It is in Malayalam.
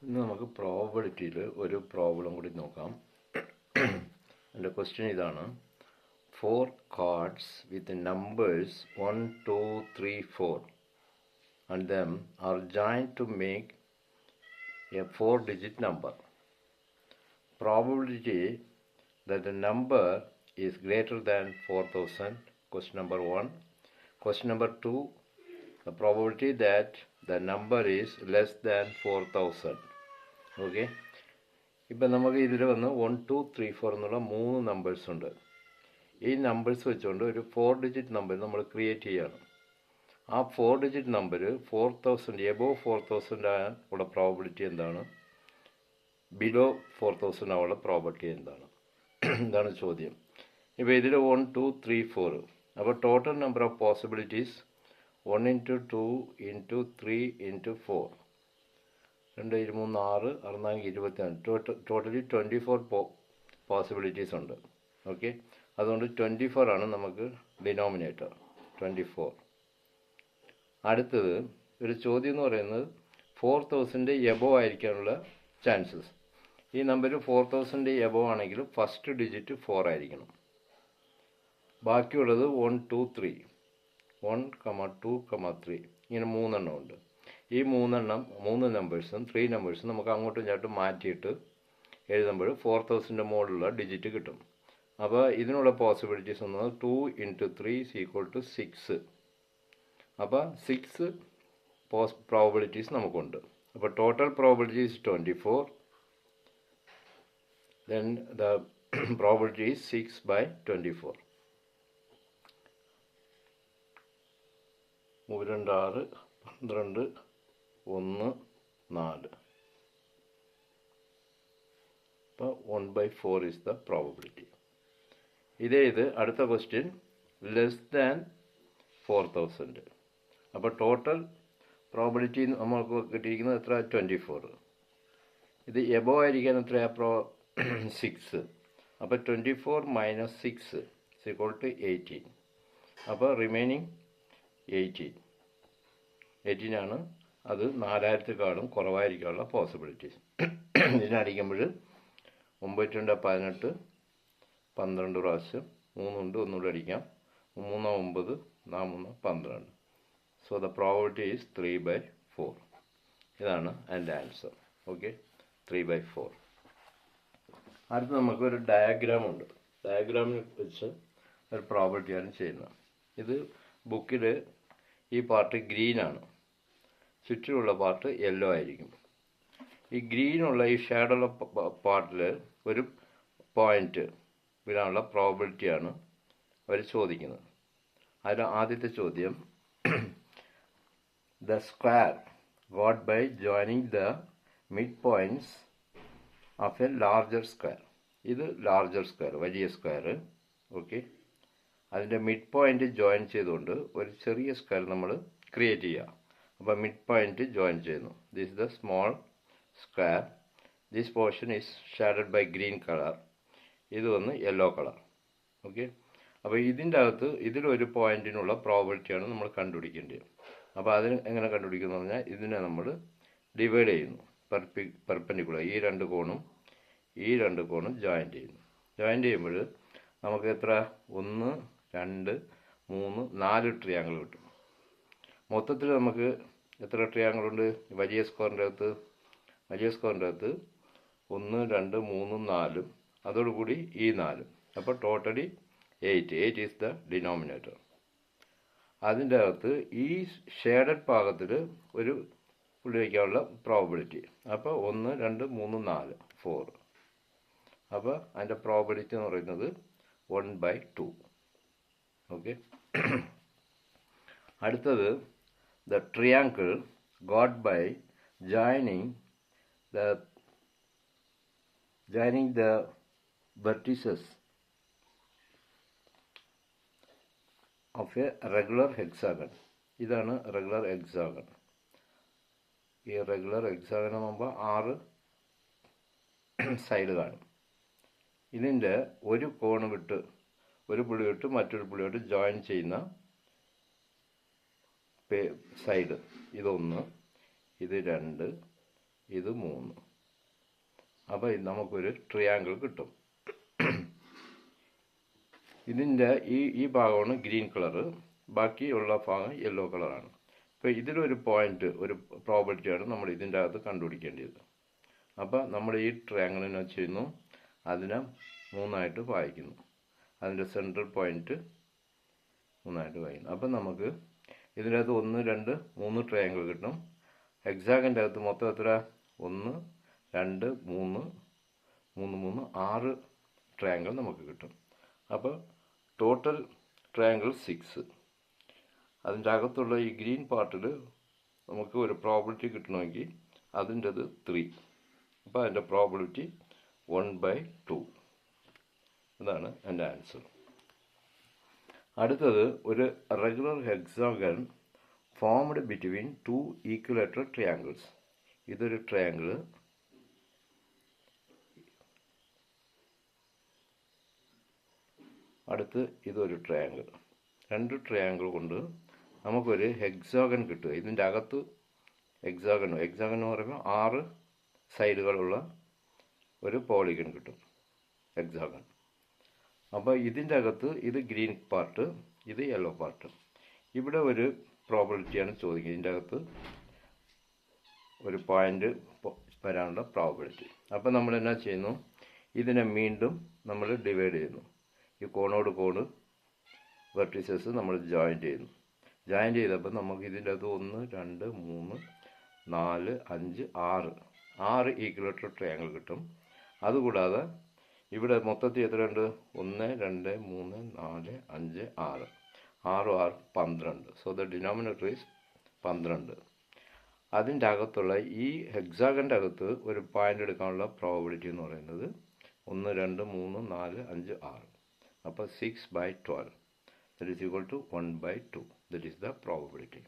ഇന്ന് നമുക്ക് പ്രോബബിലിറ്റിയിൽ ഒരു പ്രോബ്ലം കൂടി നോക്കാം. എൻ്റെ ക്വസ്റ്റ്യൻ ഇതാണ്: 4 cards with numbers 1, 2, 3, 4 and them are joined to make a 4-digit number. Probability that the number is greater than 4000. Question number 1. Question number 2. The probability that the number is less than 4000. Okay, ഇപ്പം നമുക്ക് ഇതിൽ വന്ന് 1, 2, 3, 4 എന്നുള്ള 3 നമ്പേഴ്സ് ഉണ്ട്. ഈ നമ്പേഴ്സ് വെച്ചുകൊണ്ട് ഒരു 4-digit നമ്പർ നമ്മൾ ക്രിയേറ്റ് ചെയ്യുകയാണ്. ആ 4-digit നമ്പർ 4000 എബോവ് 4000 ഉള്ള പ്രോബിലിറ്റി എന്താണ്, ബിലോ 4000 ആവുള്ള പ്രോബിലിറ്റി എന്താണ്, ഇതാണ് ചോദ്യം. ഇപ്പോൾ ഇതിൽ 1, 2, 3, 4. അപ്പോൾ total number of possibilities 1 × 2 × 3 × 4. 2, 2, 3, 6, 6, 24. Totally 24 possibilities ഉണ്ട്. ഓക്കെ, അതുകൊണ്ട് 24 ആണ് നമുക്ക് ഡിനോമിനേറ്റർ, 24. അടുത്തത് ഒരു ചോദ്യം എന്ന് പറയുന്നത് 4000 എബോവ് ആയിരിക്കാനുള്ള ചാൻസസ്. ഈ നമ്പർ 4000 എബോവ് ആണെങ്കിൽ ഫസ്റ്റ് ഡിജിറ്റ് 4 ആയിരിക്കണം. ബാക്കിയുള്ളത് 1, 2, 3, 1, 2, 3 ഇങ്ങനെ 3 എണ്ണം ഉണ്ട്. ഈ 3 നമ്പേഴ്സും 3 നമ്പേഴ്സും നമുക്ക് അങ്ങോട്ടും ഇങ്ങോട്ടും മാറ്റിയിട്ട് എഴുതുമ്പോൾ 4000 മുകളിലുള്ള ഡിജിറ്റ് കിട്ടും. അപ്പോൾ ഇതിനുള്ള പോസിബിലിറ്റീസ് എന്നത് 2 × 3 = 6. അപ്പോൾ 6 പ്രോബിലിറ്റീസ് നമുക്കുണ്ട്. അപ്പോൾ total probability is 24. Then the probability is 6/24. 3, 2, 6, 12, 1, 4. അപ്പോൾ 1/4 is the probability. ഇത് അടുത്ത ക്വസ്റ്റ്യൻ ലെസ് ദാൻ 4000. അപ്പോൾ ടോട്ടൽ പ്രോബിലിറ്റി നമുക്ക് കിട്ടിയിരിക്കുന്നത് എത്ര, 24. ഇത് എബോവ് ആയിരിക്കാൻ എത്രയാ 6. അപ്പോൾ 24 - 6 = 18. അപ്പോൾ റിമൈനിങ് 18 ആണ്. അത് 4000-ക്കാളും കുറവായിരിക്കാനുള്ള പോസിബിലിറ്റീസ്. ഇതിനടിക്കുമ്പോൾ 9, 2, 18, 12 പ്രാവശ്യം 3 ഉണ്ട്, ഒന്നുകൂടി അടിക്കാം. 3, 9, 4, 12. So the probability is 3/4. ഇതാണ് എൻ്റെ ആൻസർ. ഓക്കെ, 3/4. അടുത്ത് നമുക്കൊരു ഡയഗ്രാം ഉണ്ട്. ഡയഗ്രാമിൽ വെച്ച് ഒരു പ്രോബിലിറ്റിയാണ് ചെയ്യുന്നത്. ഇത് ബുക്കിൽ ഈ പാർട്ട് ഗ്രീനാണ്, ചുറ്റിലുള്ള പാർട്ട് യെല്ലോ ആയിരിക്കും. ഈ ഗ്രീനുള്ള ഈ ഷേഡുള്ള പാർട്ടിൽ ഒരു പോയിന്റ് വരാനുള്ള പ്രോബിലിറ്റിയാണ് അവർ ചോദിക്കുന്നത്. അതിൽ ആദ്യത്തെ ചോദ്യം the square got by joining the mid points of a larger square. ഇത് ലാർജർ സ്ക്വയർ, വലിയ സ്ക്വയർ. ഓക്കെ, അതിൻ്റെ മിഡ് പോയിന്റ് ജോയിൻ ചെയ്തുകൊണ്ട് ഒരു ചെറിയ സ്ക്വയർ നമ്മൾ ക്രിയേറ്റ് ചെയ്യുക. അപ്പോൾ മിഡ് പോയിന്റ് ജോയിൻ ചെയ്യുന്നു. This is the small square. This portion is shaded by green colour. ഇത് വന്ന് യെല്ലോ കളർ. ഓക്കെ, അപ്പോൾ ഇതിൻ്റെ അകത്ത് ഇതിലൊരു പോയിന്റിനുള്ള പ്രോബിലിറ്റിയാണ് നമ്മൾ കണ്ടുപിടിക്കേണ്ടത്. അപ്പോൾ അതിന് എങ്ങനെ കണ്ടുപിടിക്കുന്നു പറഞ്ഞാൽ ഇതിനെ നമ്മൾ ഡിവൈഡ് ചെയ്യുന്നു. പെർപെൻഡിക്കുലർ ഈ രണ്ട് കോണും ജോയിൻ ചെയ്യുന്നു. ജോയിൻ ചെയ്യുമ്പോൾ നമുക്ക് എത്ര, 1, 2, 3, 4 ട്രയാങ്കിൾ കിട്ടും. മൊത്തത്തിൽ നമുക്ക് എത്ര ട്രയാങ്കിളുണ്ട് വലിയ സ്ക്വയറിൻ്റെ അകത്ത്? 1, 2, 3, 4, അതോടുകൂടി ഈ 4. അപ്പോൾ ടോട്ടലി 8 ഈസ് ദ ഡിനോമിനേറ്റർ. അതിൻ്റെ അകത്ത് ഈ ഷേഡഡ് ഭാഗത്തിൽ ഒരു പുള്ളി വയ്ക്കാനുള്ള പ്രോബിലിറ്റി. അപ്പോൾ 1, 2, 3, 4, 4. അപ്പോൾ അതിൻ്റെ പ്രോബിലിറ്റി എന്ന് പറയുന്നത് 1/2. ഓക്കെ, അടുത്തത് the triangle got by joining the vertices of a regular hexagon. ഇതാണ് റെഗുലർ ഹെക്സാഗൺ. ഈ റെഗുലർ ഹെക്സാഗൺ ആകുമ്പോൾ 6 സൈഡ് കാണും. ഇതിൻ്റെ ഒരു കോണ് വിട്ട് ഒരു പുള്ളി വിട്ട് മറ്റൊരു പുള്ളിയോട്ട് ജോയിൻ ചെയ്യുന്ന സൈഡ് ഇതൊന്ന്, ഇത് 2, ഇത് 3. അപ്പോൾ നമുക്കൊരു ട്രയാങ്കിൾ കിട്ടും. ഇതിൻ്റെ ഈ ഭാഗമാണ് ഗ്രീൻ കളറ്, ബാക്കിയുള്ള ഭാഗം യെല്ലോ കളറാണ്. അപ്പോൾ ഇതിലൊരു പോയിന്റ്, ഒരു പ്രോബബിലിറ്റിയാണ് നമ്മൾ ഇതിൻ്റെ അകത്ത് കണ്ടുപിടിക്കേണ്ടത്. അപ്പോൾ നമ്മൾ ഈ ട്രയാങ്കിളിനെ ചെയ്യുന്നു, അതിനെ 3ആയിട്ട് വായിക്കുന്നു. അതിൻ്റെ സെൻട്രൽ പോയിന്റ് 3ആയിട്ട് വായിക്കുന്നു. അപ്പം നമുക്ക് ഇതിൻ്റെ അകത്ത് 1, 2, 3 ട്രയാങ്കിൾ കിട്ടും. ഹെക്സാഗൻ്റെ അകത്ത് മൊത്തം എത്ര? 1, 2, 3, 3, 6 ട്രയാങ്കിൾ നമുക്ക് കിട്ടും. അപ്പോൾ ടോട്ടൽ ട്രയാങ്കിൾ 6. അതിൻ്റെ അകത്തുള്ള ഈ ഗ്രീൻ പാർട്ടിൽ നമുക്ക് ഒരു പ്രോബിലിറ്റി കിട്ടണമെങ്കിൽ അതിൻ്റെത് 3. അപ്പോൾ അതിൻ്റെ പ്രോബിലിറ്റി 1/2. ഇതാണ് എൻ്റെ ആൻസർ. അടുത്തത് ഒരു regular hexagon formed between 2 equilateral triangles. ഇതൊരു ട്രയാങ്കിൾ, അടുത്ത് ഇതൊരു ട്രയാങ്കിൾ. 2 ട്രയാങ്കിൾ കൊണ്ട് നമുക്കൊരു ഹെക്സാഗൺ കിട്ടുക. ഇതിൻ്റെ അകത്ത് ഹെക്സാഗൺ എന്ന് പറയുമ്പോൾ 6 സൈഡുകളുള്ള ഒരു പോളിഗൺ കിട്ടും, ഹെക്സാഗൺ. അപ്പോൾ ഇതിൻ്റെ അകത്ത് ഇത് ഗ്രീൻ പാർട്ട്, ഇത് യെല്ലോ പാർട്ട്. ഇവിടെ ഒരു പ്രോബിലിറ്റിയാണ് ചോദിക്കുന്നത്. ഇതിൻ്റെ അകത്ത് ഒരു പോയിന്റ് വരാനുള്ള പ്രോബിലിറ്റി. അപ്പോൾ നമ്മൾ എന്നാ ചെയ്യുന്നു? ഇതിനെ വീണ്ടും നമ്മൾ ഡിവൈഡ് ചെയ്യുന്നു. ഈ കോണോട് കോണ് വെർട്ടിസസ് നമ്മൾ ജോയിൻ ചെയ്യുന്നു. ജോയിൻ ചെയ്തപ്പോൾ നമുക്ക് ഇതിൻ്റെ അകത്ത് 1, 2, 3, 4, 5, 6 ഈക്വലേറ്ററൽ ട്രയാങ്കിൾ കിട്ടും. അതുകൂടാതെ ഇവിടെ മൊത്തത്തിൽ എത്രയുണ്ട്? 1, 2, 3, 4, 5, 6. 6 12. So the denominator is 12. അതിൻ്റെ അകത്തുള്ള ഈ ഹെക്സാഗൻ്റെ അകത്ത് ഒരു പോയിന്റ് എടുക്കാനുള്ള പ്രോബിലിറ്റി എന്ന് പറയുന്നത് 1, 2, 3, 4, 5, 6. അപ്പോൾ 6/12. That is equal to 1/2. That is the probability.